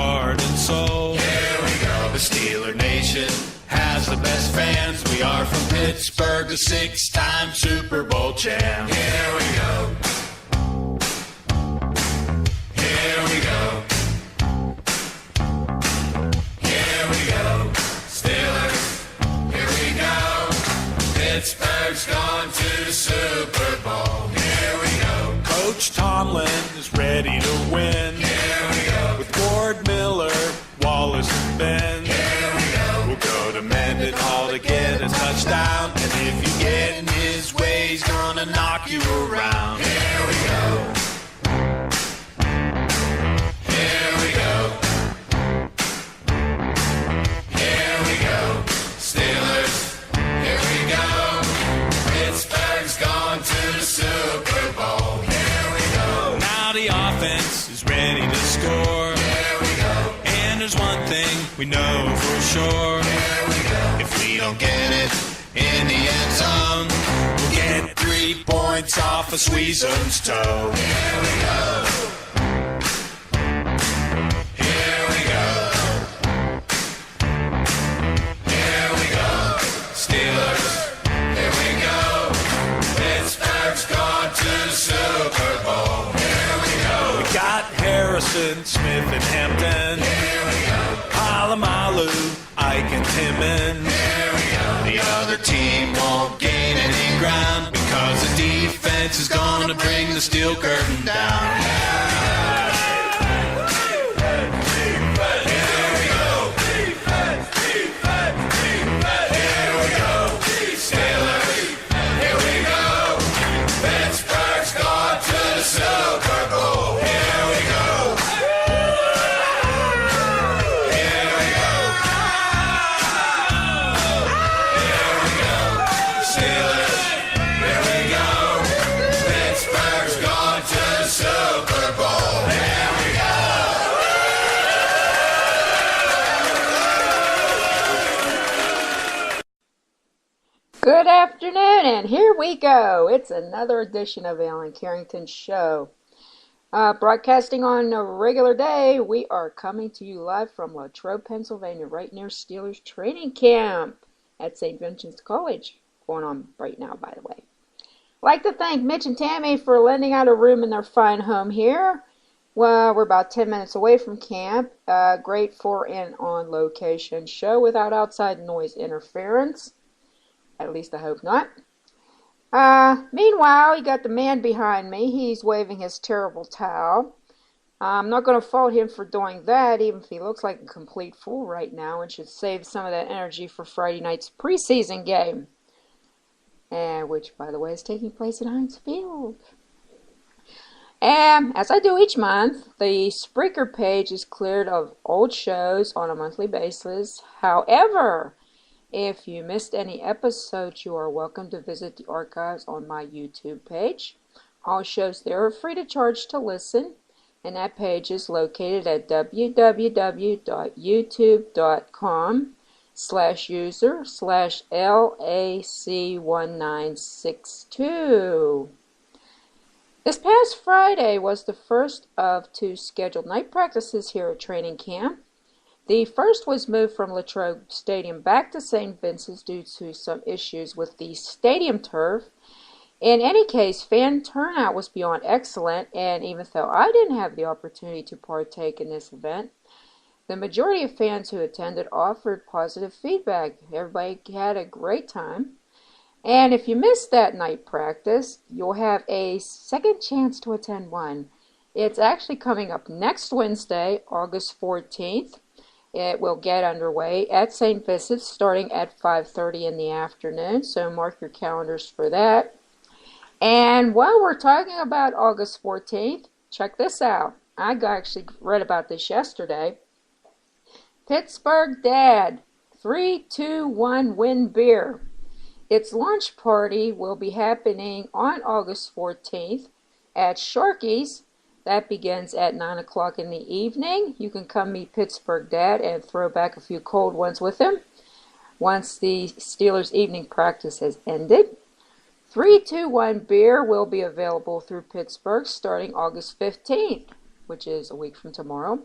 heart and soul. Here we go. The Steeler Nation has the best fans. We are from Pittsburgh, the six-time Super Bowl champ. Here we go. Here we go. Here we go. Steelers, here we go. Pittsburgh's gone to the Super Bowl. Here we go. Coach Tomlin is ready to win. Here we go. With Ward Miller, Wallace, and Ben. Here we go. We'll go to Mendenhall to get a touchdown. And if you get in his way, he's gonna knock you around. Here we go. Here we go. Here we go. Steelers, here we go. Pittsburgh's gone to the Super Bowl. Here we go. Now the offense is ready to score. Here we go. And there's one thing we know for sure. Here we go. If we don't get it in the end zone, we'll get 3 points off of Sweezum's toe. Here we go. Here we go. Here we go. Steelers, here we go. Pittsburgh's gone to the Super Bowl. Here we go. We got Harrison, Smith, and Hampton. Here we go. Palamalu, Ike, and Timmons. Here we go. The other team won't gain any ground because the defense is gonna bring the steel curtain down. Good afternoon, and here we go. It's another edition of Alan Carrington's show. Broadcasting on a regular day, we are coming to you live from Latrobe, Pennsylvania, right near Steelers training camp at St. Vincent's College. Going on right now, by the way. I'd like to thank Mitch and Tammy for lending out a room in their fine home here. Well, we're about 10 minutes away from camp. Great for an on-location show without outside noise interference. At least I hope not. Meanwhile, you got the man behind me. He's waving his terrible towel. I'm not going to fault him for doing that, even if he looks like a complete fool right now, and should save some of that energy for Friday night's preseason game. Which, by the way, is taking place at Heinz Field. As I do each month, the Spreaker page is cleared of old shows on a monthly basis. However, if you missed any episodes, you are welcome to visit the archives on my YouTube page. All shows there are free to charge to listen, and that page is located at www.youtube.com/user/LAC1962. This past Friday was the first of 2 scheduled night practices here at training camp. The first was moved from Latrobe Stadium back to St. Vincent's due to some issues with the stadium turf. In any case, fan turnout was beyond excellent, and even though I didn't have the opportunity to partake in this event, the majority of fans who attended offered positive feedback. Everybody had a great time. And if you missed that night practice, you'll have a second chance to attend one. It's actually coming up next Wednesday, August 14th. It will get underway at St. Vincent's starting at 5:30 in the afternoon, so mark your calendars for that. And while we're talking about August 14th, check this out. I actually read about this yesterday. Pittsburgh Dad, 3-2-1 win beer. Its launch party will be happening on August 14th at Sharky's. That begins at 9 o'clock in the evening. You can come meet Pittsburgh Dad and throw back a few cold ones with him once the Steelers' evening practice has ended. 3-2-1 beer will be available through Pittsburgh starting August 15th, which is a week from tomorrow.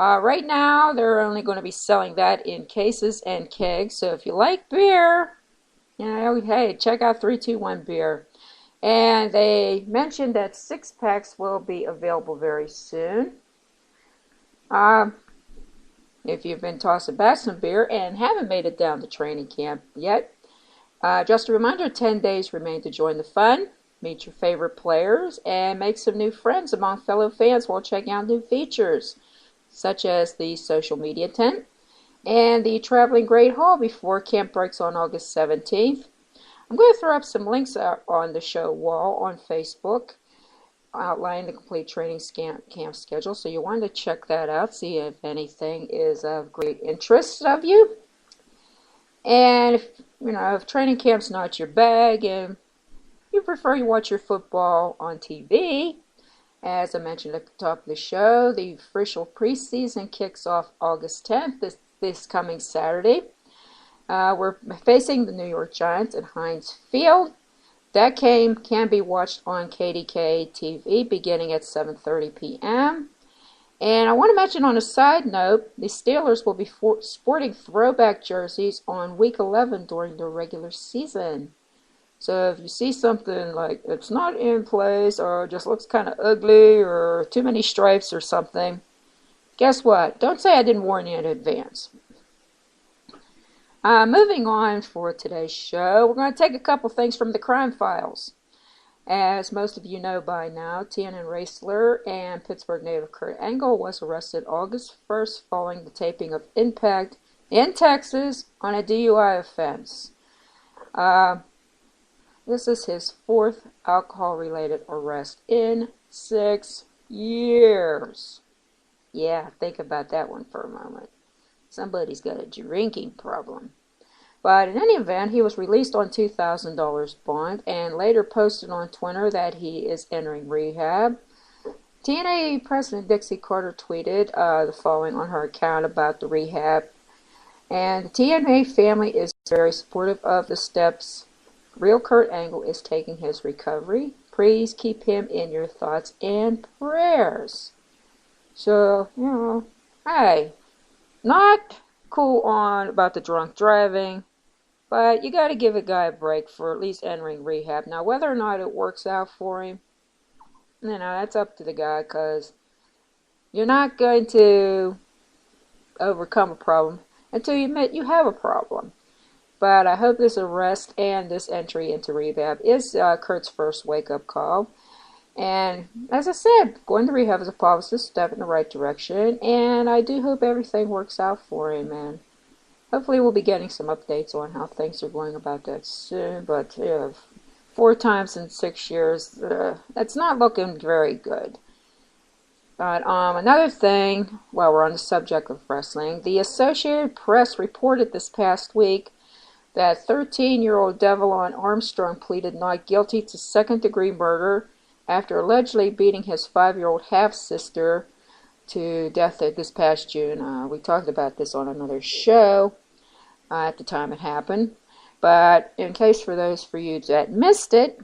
Right now, they're only going to be selling that in cases and kegs. So if you like beer, hey, check out 321 Beer. And they mentioned that 6-packs will be available very soon. If you've been tossing back some beer and haven't made it down to training camp yet, just a reminder, 10 days remain to join the fun, meet your favorite players, and make some new friends among fellow fans while checking out new features, such as the social media tent and the traveling Great Hall before camp breaks on August 17th. I'm going to throw up some links on the show wall on Facebook outlining the complete training camp schedule, so you want to check that out, see if anything is of great interest of you. And if training camp's not your bag and you prefer you watch your football on TV, as I mentioned at the top of the show, the official preseason kicks off August 10th, this coming Saturday. We're facing the New York Giants at Heinz Field. That game can be watched on KDK TV beginning at 7:30 p.m. And I want to mention on a side note, the Steelers will be sporting throwback jerseys on Week 11 during the regular season. So if you see something like it's not in place or just looks kind of ugly or too many stripes or something, guess what? Don't say I didn't warn you in advance. Moving on for today's show, we're going to take a couple things from the crime files. As most of you know by now, TNN wrestler and Pittsburgh native Kurt Angle was arrested August 1st following the taping of Impact in Texas on a DUI offense. This is his 4th alcohol-related arrest in 6 years. Yeah, think about that one for a moment. Somebody's got a drinking problem. But in any event, he was released on $2,000 bond and later posted on Twitter that he is entering rehab. TNA President Dixie Carter tweeted the following on her account about the rehab. And the TNA family is very supportive of the steps real Kurt Angle is taking his recovery. Please keep him in your thoughts and prayers. So, hey, not cool on about the drunk driving, but you got to give a guy a break for at least entering rehab. Now, whether or not it works out for him, that's up to the guy, because you're not going to overcome a problem until you admit you have a problem. But I hope this arrest and this entry into rehab is Kurt's first wake-up call. And as I said, going to rehab is a positive step in the right direction, and I do hope everything works out for him, and hopefully we'll be getting some updates on how things are going about that soon. But 4 times in 6 years, that's not looking very good. But another thing, while we're on the subject of wrestling, the Associated Press reported this past week that 13-year-old Devlon Armstrong pleaded not guilty to second-degree murder after allegedly beating his 5-year-old half-sister to death this past June. We talked about this on another show at the time it happened. But in case for those for you that missed it,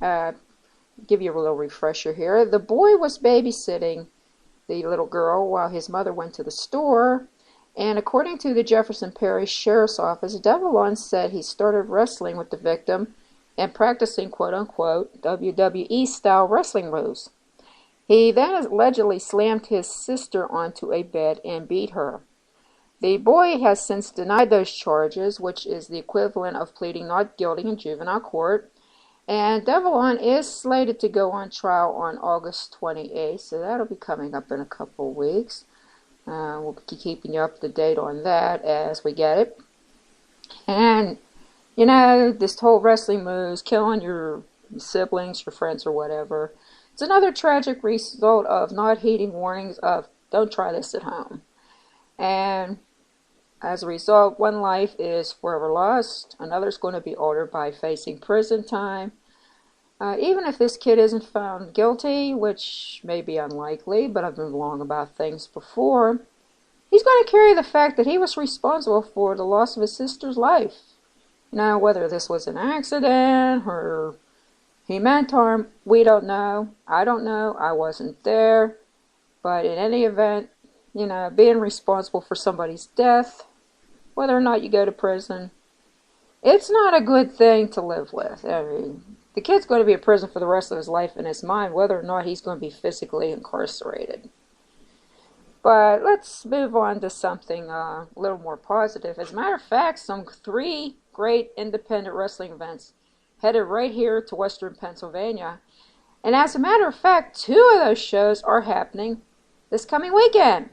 give you a little refresher here. The boy was babysitting the little girl while his mother went to the store. And according to the Jefferson Parish Sheriff's Office, Devlon said he started wrestling with the victim and practicing quote-unquote WWE-style wrestling moves. He then allegedly slammed his sister onto a bed and beat her. The boy has since denied those charges, which is the equivalent of pleading not guilty in juvenile court. And Devlon is slated to go on trial on August 28th, so that'll be coming up in a couple of weeks. We'll be keeping you up to date on that as we get it. And, this whole wrestling moves, killing your siblings, your friends, or whatever, it's another tragic result of not heeding warnings of don't try this at home. And as a result, one life is forever lost. Another's going to be ordered by facing prison time. Even if this kid isn't found guilty, which may be unlikely, but I've been wrong about things before, he's going to carry the fact that he was responsible for the loss of his sister's life. Now, whether this was an accident or he meant harm, we don't know. I don't know. I wasn't there. But in any event, you know, being responsible for somebody's death, whether or not you go to prison, it's not a good thing to live with. I mean, the kid's going to be in prison for the rest of his life in his mind, whether or not he's going to be physically incarcerated. But let's move on to something a little more positive. As a matter of fact, some 3 great independent wrestling events headed right here to Western Pennsylvania. And as a matter of fact, 2 of those shows are happening this coming weekend.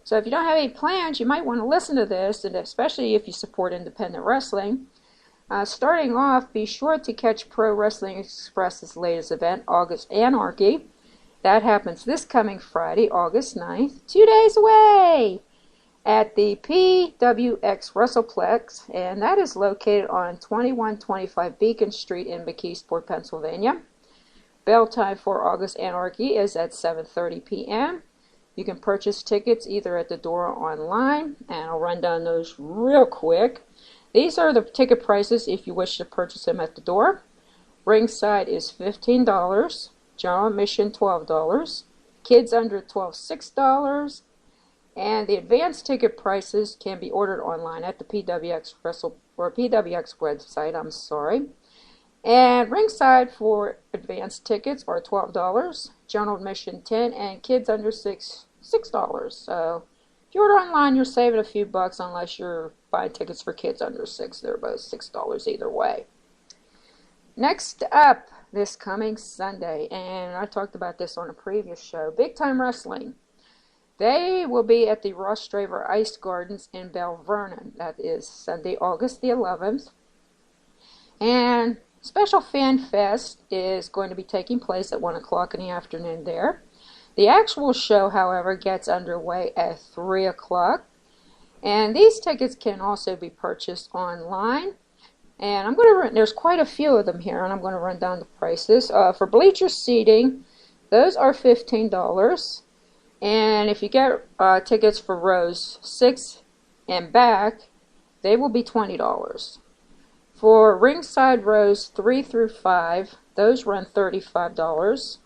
So if you don't have any plans, you might want to listen to this, and especially if you support independent wrestling. Starting off, be sure to catch Pro Wrestling Express's latest event, August Anarchy. That happens this coming Friday, August 9th, 2 days away, at the PWX WrestlePlex, and that is located on 2125 Beacon Street in McKeesport, Pennsylvania. Bell time for August Anarchy is at 7:30 p.m. You can purchase tickets either at the door or online, and I'll run down those real quick. These are the ticket prices if you wish to purchase them at the door. Ringside is $15. General admission $12, kids under 12 $6, and the advanced ticket prices can be ordered online at the PWX website. And ringside for advanced tickets are $12, general admission $10, and kids under $6. So if you order online, you're saving a few bucks unless you're buying tickets for kids under 6. They're both $6 either way. Next up, this coming Sunday, and I talked about this on a previous show, Big Time Wrestling. They will be at the Ross Straver Ice Gardens in Bell Vernon. That is Sunday, August the 11th. And Special Fan Fest is going to be taking place at 1 o'clock in the afternoon there. The actual show, however, gets underway at 3 o'clock. And these tickets can also be purchased online. And I'm going to there's quite a few of them here, and I'm going to run down the prices. For bleacher seating, those are $15. And if you get tickets for rows 6 and back, they will be $20. For ringside rows 3 through 5, those run $35.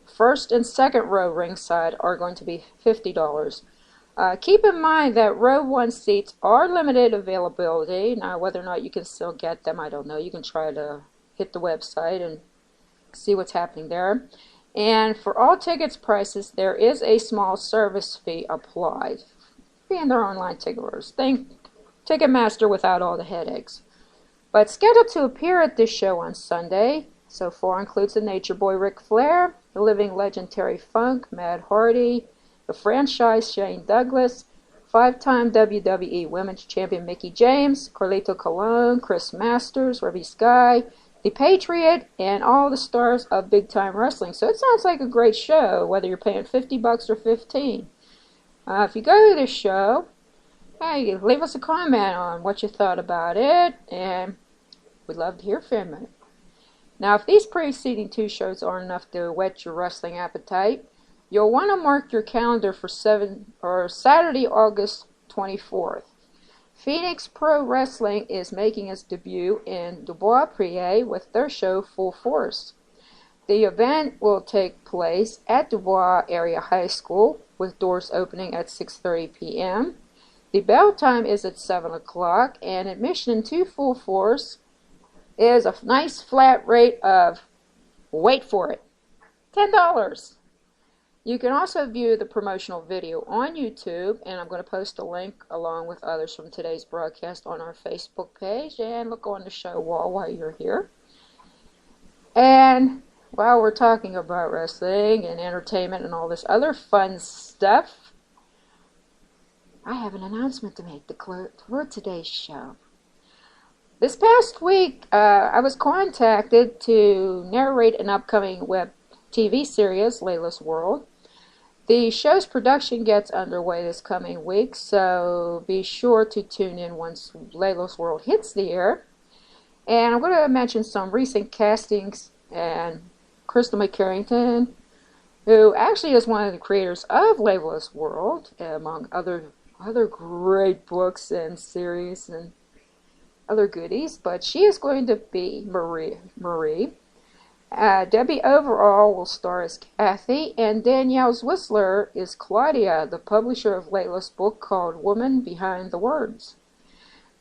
First and second row ringside are going to be $50. Keep in mind that row 1 seats are limited availability. Now, whether or not you can still get them, I don't know. You can try to hit the website and see what's happening there. And for all tickets prices, there is a small service fee applied. Being their online ticketlers. Think Ticketmaster without all the headaches. But scheduled to appear at this show on Sunday so far includes the Nature Boy Ric Flair, the living legend Terry Funk, Mad Hardy, the franchise Shane Douglas, 5-time WWE Women's Champion Mickie James, Carlito Colon, Chris Masters, Reby Sky, The Patriot, and all the stars of Big Time Wrestling. So it sounds like a great show, whether you're paying $50 or $15. If you go to this show, hey, leave us a comment on what you thought about it, and we'd love to hear from you. Now, if these preceding 2 shows aren't enough to whet your wrestling appetite, you'll want to mark your calendar for Saturday, August 24th. Phoenix Pro Wrestling is making its debut in Dubois, PA with their show Full Force. The event will take place at Dubois Area High School with doors opening at 6:30 p.m. The bell time is at 7 o'clock, and admission to Full Force is a nice flat rate of, wait for it, $10. You can also view the promotional video on YouTube, and I'm going to post a link along with others from today's broadcast on our Facebook page, and look on the show wall while you're here. And while we're talking about wrestling and entertainment and all this other fun stuff, I have an announcement to make for today's show. This past week, I was contacted to narrate an upcoming web TV series, Layla's World. The show's production gets underway this coming week, so be sure to tune in once Layla's World hits the air. And I'm going to mention some recent castings, and Crystal McCarrington, who actually is one of the creators of Layla's World, among other great books and series and other goodies, but she is going to be Marie. Debbie Overall will star as Kathy, and Danielle Whistler is Claudia, the publisher of Layla's book called Woman Behind the Words.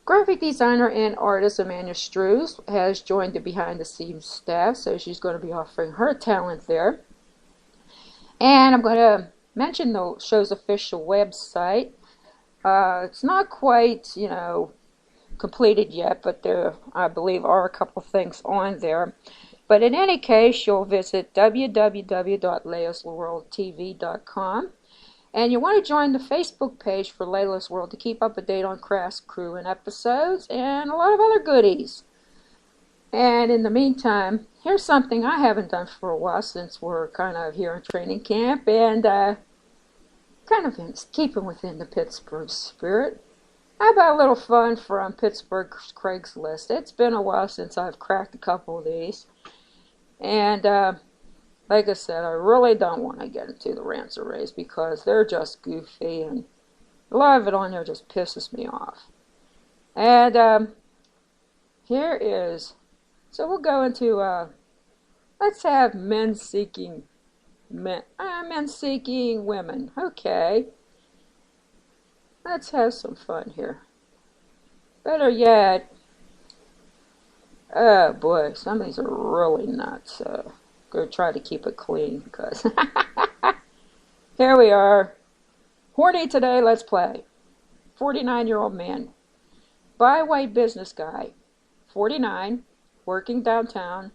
Graphic designer and artist Amanda Strews has joined the behind-the-scenes staff, so she's going to be offering her talent there. And I'm going to mention the show's official website. It's not quite, completed yet, but there, I believe, are a couple things on there. But in any case, you'll visit www.leila'sworldtv.com. And you want to join the Facebook page for Layla's World to keep up to date on cast, crew, and episodes, and a lot of other goodies. And in the meantime, here's something I haven't done for a while since we're kind of here in training camp, and kind of keeping within the Pittsburgh spirit. How about a little fun from Pittsburgh's Craigslist? It's been a while since I've cracked a couple of these. And like I said, I really don't want to get into the rants or raves because they're just goofy, and a lot of it on there just pisses me off. And here is, so we'll go into, let's have men seeking women. Okay. Let's have some fun here. Better yet, oh boy, some of these are really nuts. Go try to keep it clean because here we are. Horny today, let's play. 49-year-old man. Byway business guy. 49, working downtown,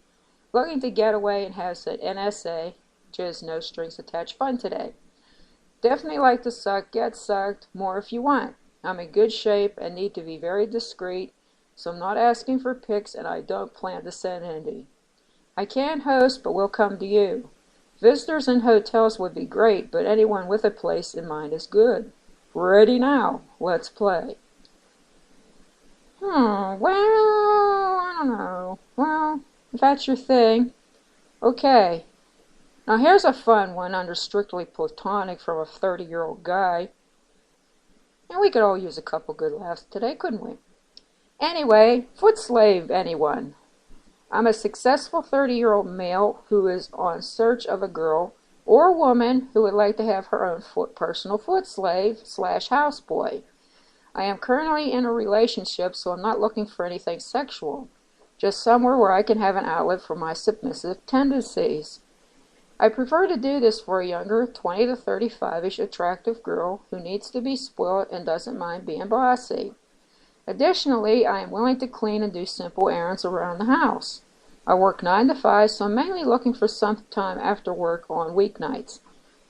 looking to get away and has an NSA, which is no strings attached fun today. Definitely like to suck, get sucked, more if you want. I'm in good shape and need to be very discreet, so I'm not asking for pics and I don't plan to send any. I can host, but will come to you. Visitors in hotels would be great, but anyone with a place in mind is good. Ready now. Let's play. Well, I don't know. Well, if that's your thing. Okay. Now here's a fun one under strictly platonic from a 30-year-old guy. And we could all use a couple good laughs today, couldn't we? Anyway, foot slave anyone. I'm a successful 30-year-old male who is on search of a girl or woman who would like to have her own personal foot slave / houseboy. I am currently in a relationship, so I'm not looking for anything sexual. Just somewhere where I can have an outlet for my submissive tendencies. I prefer to do this for a younger, 20 to 35-ish attractive girl who needs to be spoiled and doesn't mind being bossy. Additionally, I am willing to clean and do simple errands around the house. I work 9 to 5, so I'm mainly looking for some time after work on weeknights.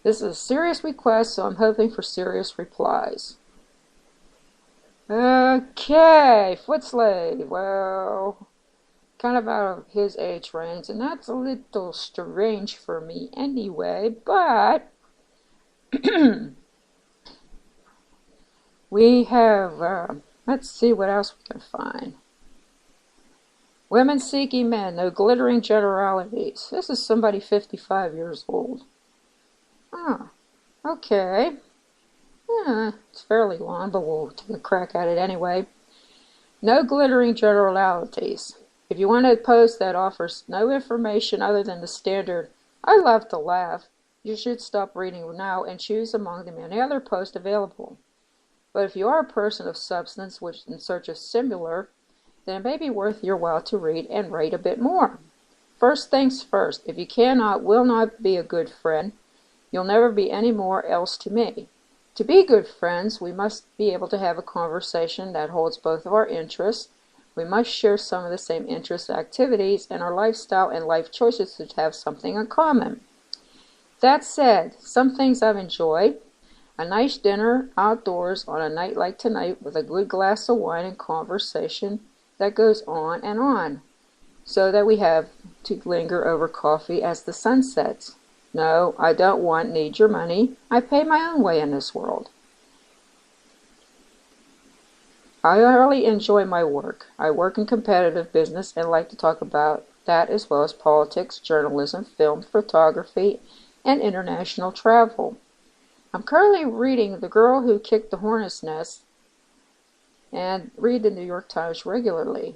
This is a serious request, so I'm hoping for serious replies. Okay, foot slave. Well, kind of out of his age range, and that's a little strange for me anyway, but we have, let's see what else we can find. Women seeking men, no glittering generalities. This is somebody 55 years old. Oh, okay. Yeah, it's fairly long, but we'll take a crack at it anyway. No glittering generalities. If you want a post that offers no information other than the standard, I love to laugh, you should stop reading now and choose among the many other posts available. But if you are a person of substance which in search of similar, then it may be worth your while to read and write a bit more. First things first, if you will not be a good friend, you'll never be any more else to me. To be good friends, we must be able to have a conversation that holds both of our interests. We must share some of the same interests, activities, and our lifestyle and life choices to have something in common. That said, some things I've enjoyed. A nice dinner outdoors on a night like tonight with a good glass of wine and conversation that goes on and on, so that we have to linger over coffee as the sun sets. No, I don't need your money. I pay my own way in this world. I really enjoy my work. I work in competitive business and like to talk about that as well as politics, journalism, film, photography, and international travel. I'm currently reading The Girl Who Kicked the Hornet's Nest and read the New York Times regularly.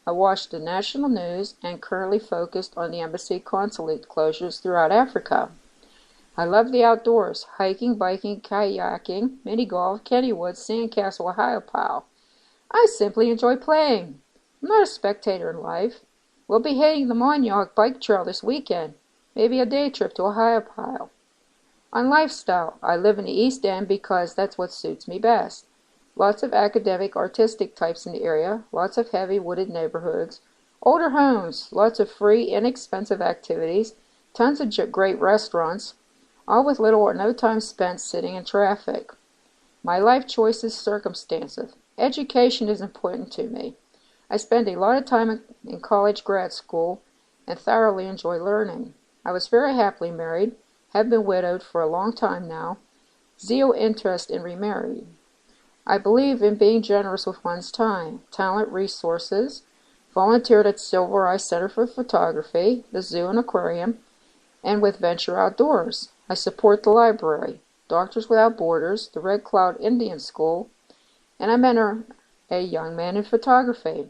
I watched the national news and currently focused on the embassy consulate closures throughout Africa. I love the outdoors, hiking, biking, kayaking, mini golf, Kennywood, sandcastle, Ohio pile. I simply enjoy playing. I'm not a spectator in life. We'll be hitting the Montauk bike trail this weekend, maybe a day trip to Ohio pile. On lifestyle, I live in the East End because that's what suits me best. Lots of academic, artistic types in the area, lots of heavy wooded neighborhoods, older homes, lots of free, inexpensive activities, tons of great restaurants, all with little or no time spent sitting in traffic. My life choice is circumstantive. Education is important to me. I spend a lot of time in college grad school and thoroughly enjoy learning. I was very happily married, have been widowed for a long time now, zero interest in remarrying. I believe in being generous with one's time, talent, resources, volunteered at Silver Eye Center for Photography, the zoo and aquarium, and with Venture Outdoors. I support the library, Doctors Without Borders, the Red Cloud Indian School, and I mentor a young man in photography.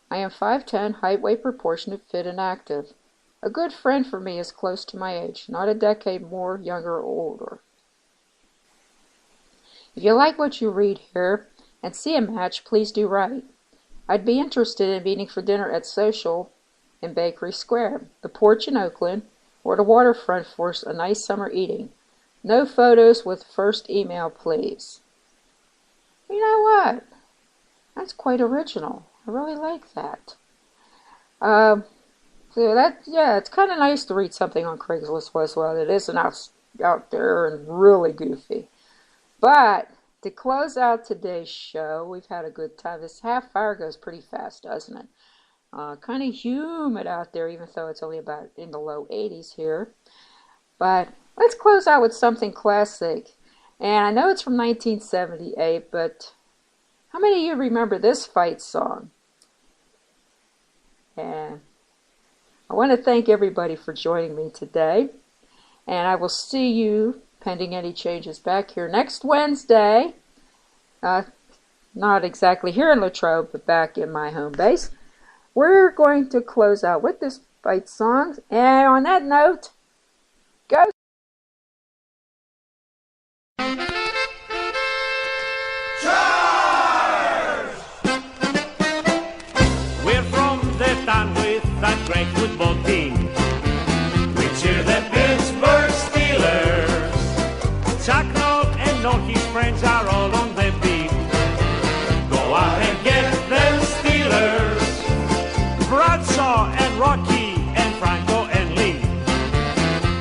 I am 5'10", height, weight proportionate, fit, and active. A good friend for me is close to my age, not a decade more, younger, or older. If you like what you read here and see a match, please do write. I'd be interested in meeting for dinner at Social in Bakery Square, the Porch in Oakland, or the waterfront for a nice summer eating. No photos with first email, please. You know what? That's quite original. I really like that. It's kind of nice to read something on Craigslist as well that isn't out there and really goofy. But to close out today's show, we've had a good time. This half hour goes pretty fast, doesn't it? Kind of humid out there, even though it's only about in the low 80s here. But let's close out with something classic. And I know it's from 1978, but how many of you remember this fight song? And I want to thank everybody for joining me today. And I will see you, pending any changes, back here next Wednesday. Not exactly here in Latrobe, but back in my home base. We're going to close out with this fight song. And on that note, go! We're from the town with that great football team. We cheer the Pittsburgh Steelers. Chuck Noll and all his friends are all on the beat. Go out and get them Steelers. Bradshaw and Rocky and Franco and Lee.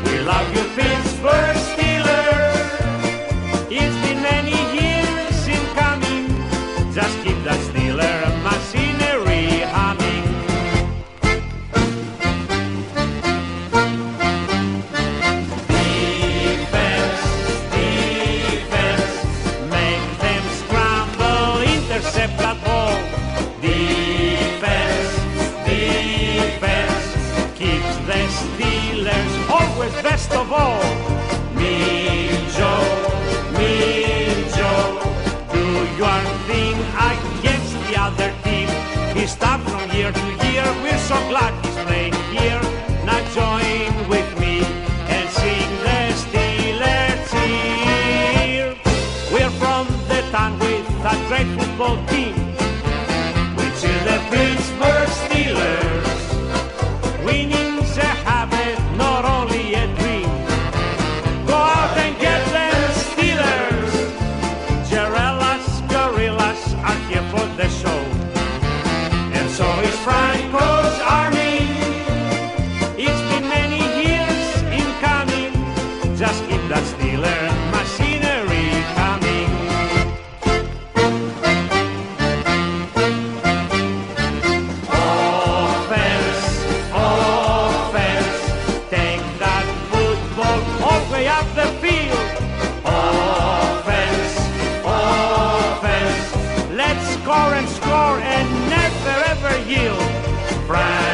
We love you, Pittsburgh Steelers. It's been many years in coming. Just keep that Steeler machinery humming. Defense, defense. Make them scramble, intercept that ball. Defense, defense. Keeps the Steelers always best of all. Mean Joe, Do your thing against the other team. He's tough from year to year. We're so glad he's playing here. Now join with me and sing the Steeler cheer. We're from the town with that great football team. we cheer the Pittsburgh Steelers. Winning's a habit, not only a dream. Go out and get them Steelers. Gorillas are here for the show. And so is Franco's army. It's been many years in coming. Just keep that Steeler machinery coming. Offense, offense. Take that football all the way up the field. Offense, offense. Let's score and never ever yield. Franco's